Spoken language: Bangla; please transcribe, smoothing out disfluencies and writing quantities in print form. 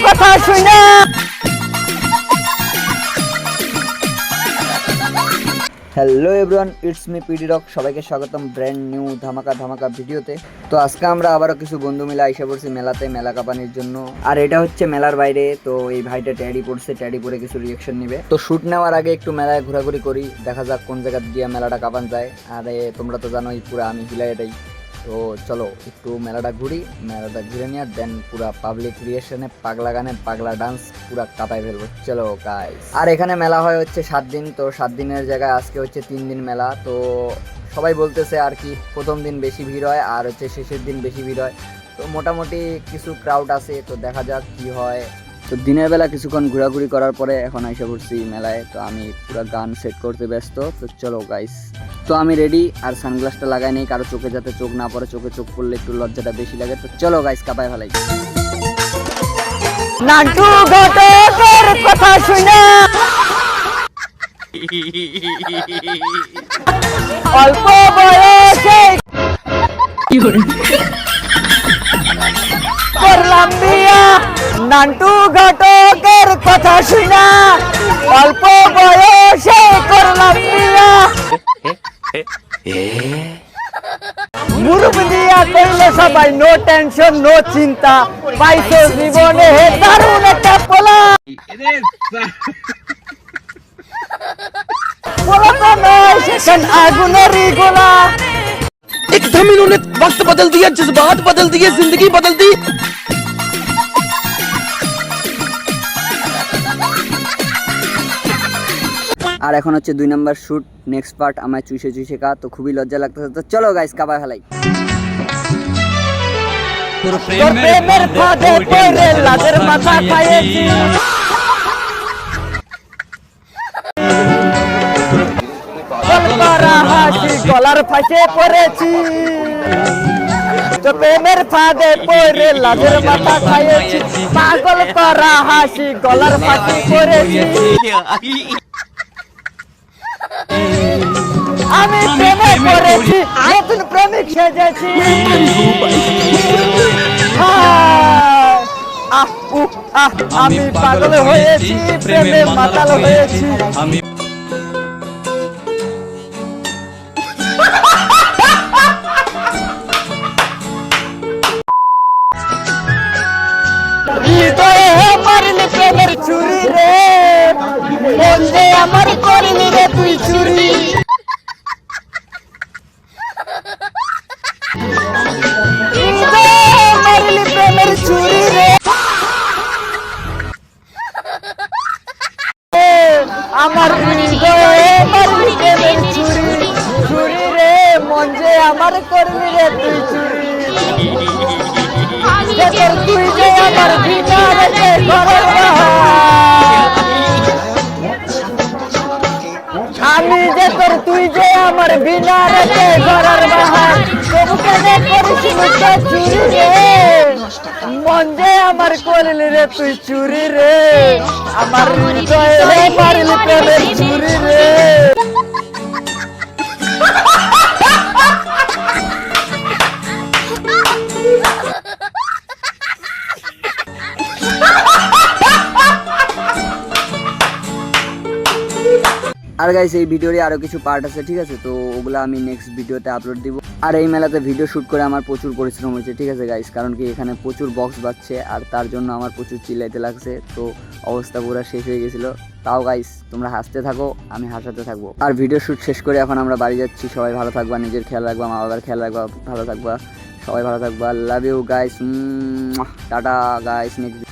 কথা শুনে। Hello everyone, it's me PD rock. সবাইকে স্বাগতম ব্র্যান্ড নিউ ধামাকা ধামাকা ভিডিওতে। তো আজকে আমরা আবারও কিছু বন্ধু মিলে আইসা পড়ছি মেলাতে, মেলা কাঁপানির জন্য। আর এটা হচ্ছে মেলার বাইরে। তো এই ভাইটা ট্যাডি পড়ছে, ট্যাডি পরে কিছু রিয়েকশন নিবে। তো শুট নেওয়ার আগে একটু মেলায় ঘোরাঘুরি করি, দেখা যাক কোন জায়গা দিয়ে মেলাটা কাঁপান যায়। আরে তোমরা তো জানোই পুরো আমি হিলাই এটাই। তো চলো একটু মেলাটা ঘুরি, মেলাটা ঘুরে নিয়ে দেন পুরা পাবলিক রিয়েকশনে পাগলা গানে পাগলা ডান্স পুরা কাঁপায় ফেলবো। চলো গাইস। আর এখানে মেলা হয় হচ্ছে 7 দিন। তো 7 দিনের জায়গায় আজকে হচ্ছে 3 দিন মেলা। তো সবাই বলতেছে আর কি প্রথম দিন বেশি ভিড় হয় আর হচ্ছে শেষের দিন বেশি ভিড় হয়। তো মোটামুটি কিছু ক্রাউড আছে, তো দেখা যাক কি হয়। তো দিনের বেলা কিছুক্ষণ ঘোরাঘুরি করার পরে এখন এসে পড়ছি মেলায়। তো আমি পুরো গান সেট করতে ব্যস্ত। তো চলো গাইস। তো আমি রেডি, আর সানগ্লাসটা লাগাই নেই কারো চোখে যাতে চোখ না পড়ে, চোখে চোখ পড়লে একটু লজ্জাটা বেশি লাগে। তো চলো গাইস, কাপায় ফেলাই। নান্টু ঘটকের কথা শুনে অল্প বয়সে করলাম বিয়া। নান্টু ঘটকের কথা শুনে অল্প বয়সে করলাম বিয়া। মুরুব দিয়া কইলে সবাই নো টেনশন নো চিন্তা, পাইছো জীবনে দারুণ একটা পোলা। পোলা তো নয় সেখান আগুনেরই গোলা। एकदम इन्होंने वक्त बदल दिया, जज्बात बदल दिए, जिंदगी बदल दी। আর এখন হচ্ছে 2 নাম্বার শুট, নেক্সট পার্ট আমায় চুষে চুষে কা। তো খুবই লজ্জা লাগতেছে। তো চলো গাইস, কাবায় ফেলাই। তোর প্রেমের ফাঁদে পড়ে লাজের মাথা খাইয়েছি। গলপারা হাসি গলার ফাঁসে পড়েছি। তোর প্রেমের ফাঁদে পড়ে লাজের মাথা খাইয়েছি। পাগল করা হাসি গলার ফাঁসে পড়েছি। আমি প্রেমে পড়েছি, নতুন প্রেমিক সেজেছি। আমি পাগল হয়েছি, প্রেমে মাতাল হয়েছি। আমি হৃদয়ে মারলি প্রেমের ছুরি রে, মন যে আমার করলি রে তুই চুরি। হৃদয়ে মারলি প্রেমের ছুরি রে, আমার হৃদয়ে মারলি প্রেমের ছুরি। ছুরি রে, মন যে আমার করলি রে তুই চুরি। তুই যে আমার ভিতরে আমি যে তোর, তুই যে আমার বিনা রেখে ঘরের বাহার। তবু কেন করিস মুখে চুরি রে, মন যে আমার করলি রে তুই চুরি রে। আমার হৃদয়ে মারলি প্রেমের চুরি রে। আর গাইস, এই ভিডিওরই আরো কিছু পার্ট আছে, ঠিক আছে? তো ওগুলো আমি নেক্সট ভিডিওতে আপলোড দিব। আর এই মেলাতে ভিডিও শুট করে আমার প্রচুর পরিশ্রম হয়েছে, ঠিক আছে গাইস? কারণ কি এখানে প্রচুর বক্স বাজছে আর তার জন্য আমার প্রচুর চিল্লাইতে লাগছে। তো অবস্থা পুরো শেষ হয়ে গেছিল। তাও গাইস, তোমরা হাসতে থাকো, আমি হাসাতে থাকবো। আর ভিডিও শুট শেষ করে এখন আমরা বাড়ি যাচ্ছি। সবাই ভালো থাকবা, নিজের খেয়াল রাখবা, মা বাবার খেয়াল রাখবা, ভালো থাকবা, সবাই ভালো থাকবা। Love you guys, tata guys. Next